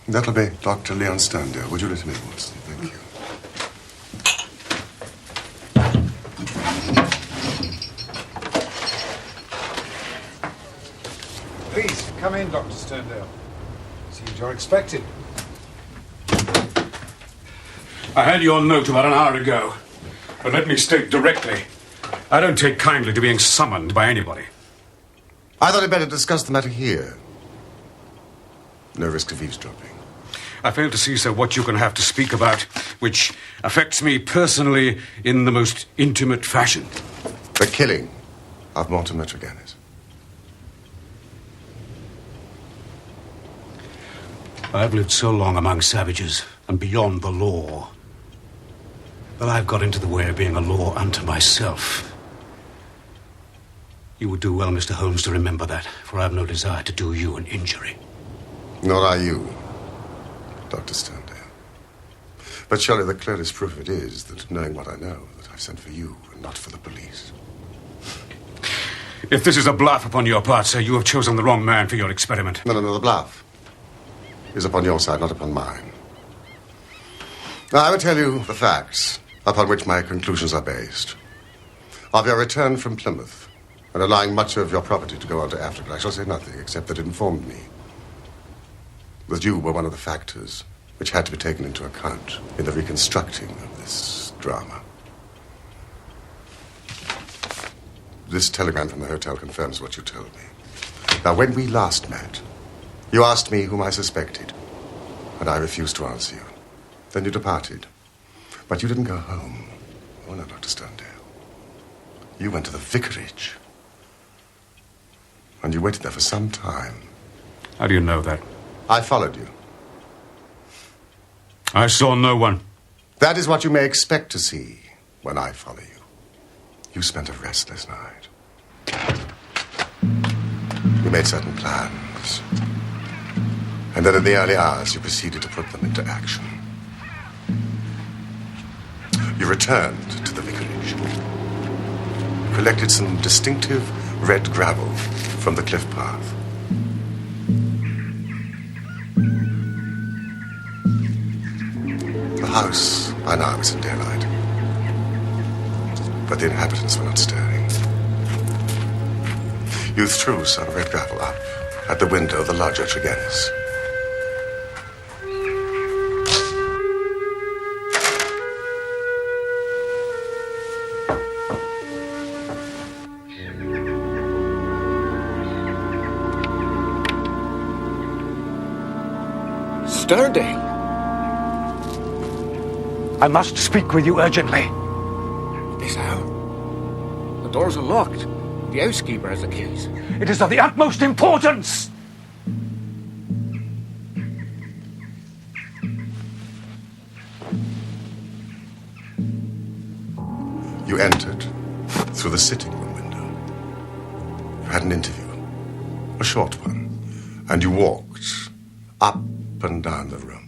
That'll be Dr. Leon Sterndale. Would you let him in, Watson? Thank you. Please, come in, Dr. Sterndale. Seems you're expected. I had your note about an hour ago. But let me state directly, I don't take kindly to being summoned by anybody. I thought I'd better discuss the matter here. No risk of eavesdropping. I fail to see, sir, what you can have to speak about, which affects me personally in the most intimate fashion. The killing of Mortimer Tregennis. I've lived so long among savages and beyond the law that I've got into the way of being a law unto myself. You would do well, Mr. Holmes, to remember that, for I have no desire to do you an injury. Nor are you, Dr. Sterndale. But surely the clearest proof of it is that, knowing what I know, that I've sent for you and not for the police. If this is a bluff upon your part, sir, you have chosen the wrong man for your experiment. No, the bluff is upon your side, not upon mine. Now, I will tell you the facts upon which my conclusions are based. Of your return from Plymouth and allowing much of your property to go on to Africa, I shall say nothing except that it informed me that you were one of the factors which had to be taken into account in the reconstructing of this drama. This telegram from the hotel confirms what you told me. Now, when we last met, you asked me whom I suspected, and I refused to answer you. Then you departed. But you didn't go home. Oh, no, Dr. Sterndale. You went to the vicarage. And you waited there for some time. How do you know that? I followed you. I saw no one. That is what you may expect to see when I follow you. You spent a restless night. You made certain plans. And then in the early hours, you proceeded to put them into action. You returned to the vicarage. You collected some distinctive red gravel from the cliff path. The house by now was in daylight, but the inhabitants were not stirring. You threw some red gravel up at the window of the lodger Tregennis. Sterndale! I must speak with you urgently. This hour? The doors are locked. The housekeeper has the keys. It is of the utmost importance! You entered through the sitting room window. You had an interview, a short one, and you walked up and down the room.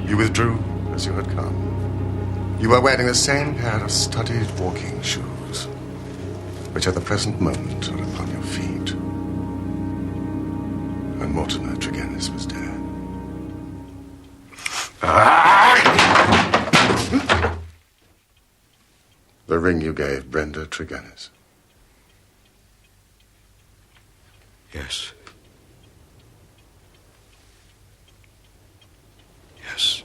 You withdrew as you had come. You were wearing the same pair of studded walking shoes, which at the present moment are upon your feet. And Mortimer Tregennis was dead. The ring you gave Brenda Tregennis. Yes. Yes.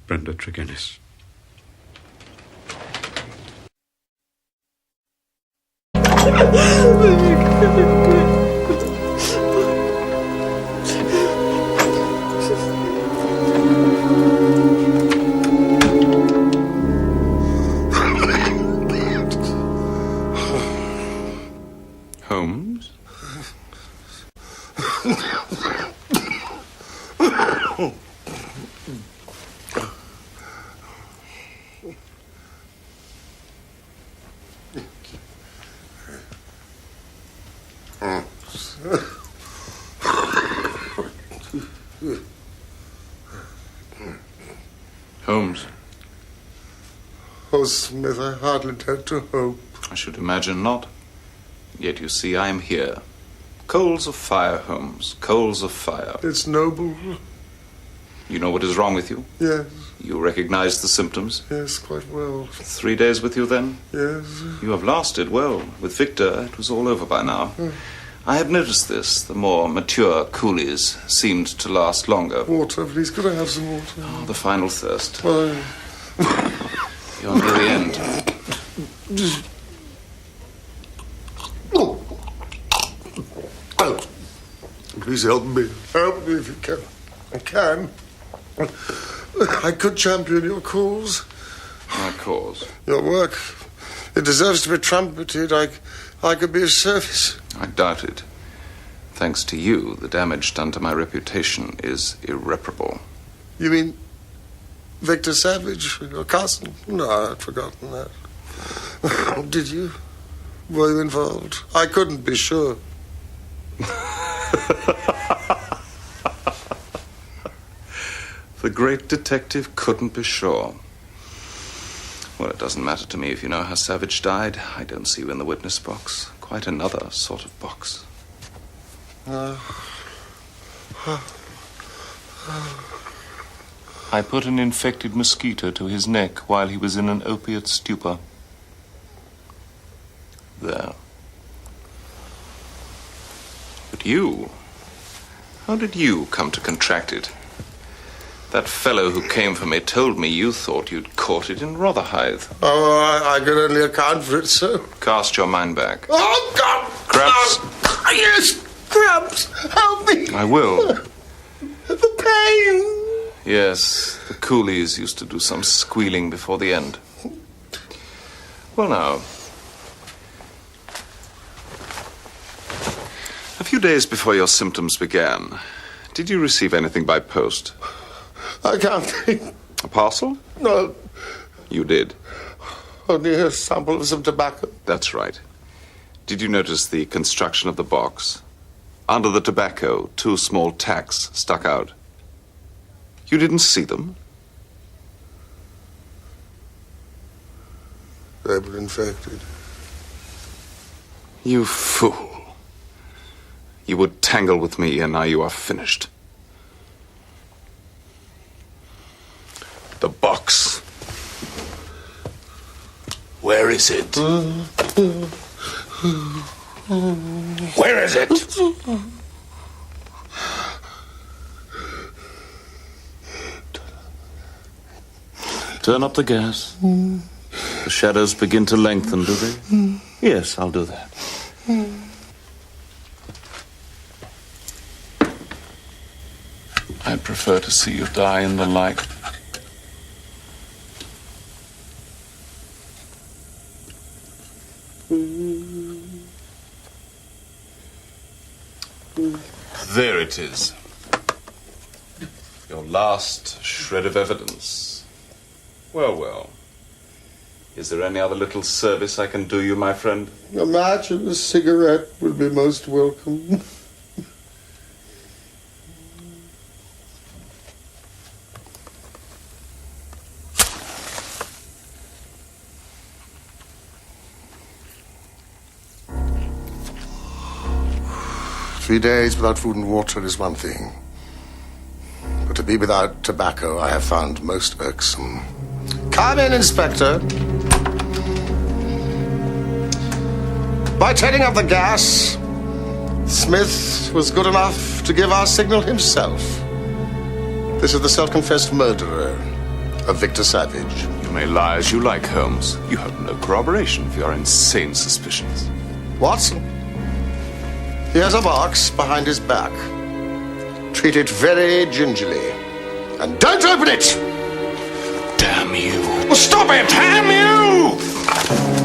Brenda Tregennis. Holmes? Holmes? Oh, Smith, I hardly dared to hope. I should imagine not. Yet you see, I am here. Coals of fire, Holmes. Coals of fire. It's noble. You know what is wrong with you? Yes, You recognize the symptoms? yes, quite well. 3 days with you, then? Yes. You have lasted well. With Victor, it was all over by now. I have noticed this. The more mature coolies seemed to last longer. Water, please. Could I have some water? Oh, the final thirst. Why? You're near the end. Oh. Oh. Please help me. Help me if you can. I can. I could champion your cause. My cause. Your work. It deserves to be trumpeted. I could be of service. I doubt it. Thanks to you, the damage done to my reputation is irreparable. You mean Victor Savage, your cousin? No, I'd forgotten that. Did you? Were you involved? I couldn't be sure. The great detective couldn't be sure. Well, it doesn't matter to me if you know how Savage died. I don't see you in the witness box. Quite another sort of box. I put an infected mosquito to his neck while he was in an opiate stupor. There. But you... How did you come to contract it? That fellow who came for me told me you thought you'd caught it in Rotherhithe. Oh, I can only account for it so. Cast your mind back. Oh, God! Cramps? Oh, yes, cramps! Help me! I will. The pain! Yes, the coolies used to do some squealing before the end. Well, now. A few days before your symptoms began, did you receive anything by post? I can't think. A parcel? No, You did. only a sample of some tobacco. That's right. Did you notice the construction of the box? Under the tobacco, 2 small tacks stuck out. You didn't see them? They were infected. You fool. You would tangle with me, and now you are finished. The box. Where is it? Where is it? Turn up the gas. The shadows begin to lengthen, do they? Yes, I'll do that. I'd prefer to see you die in the light. There it is. Your last shred of evidence. Well, well. Is there any other little service I can do you, my friend? Imagine a cigarette would be most welcome. Three days without food and water is one thing. But to be without tobacco, I have found most irksome. Come in, Inspector. By turning off the gas, Smith was good enough to give our signal himself. This is the self-confessed murderer of Victor Savage. You may lie as you like, Holmes. You have no corroboration for your insane suspicions. Watson, he has a box behind his back. Treat it very gingerly. And don't open it! Damn you. Well, stop it! Damn you!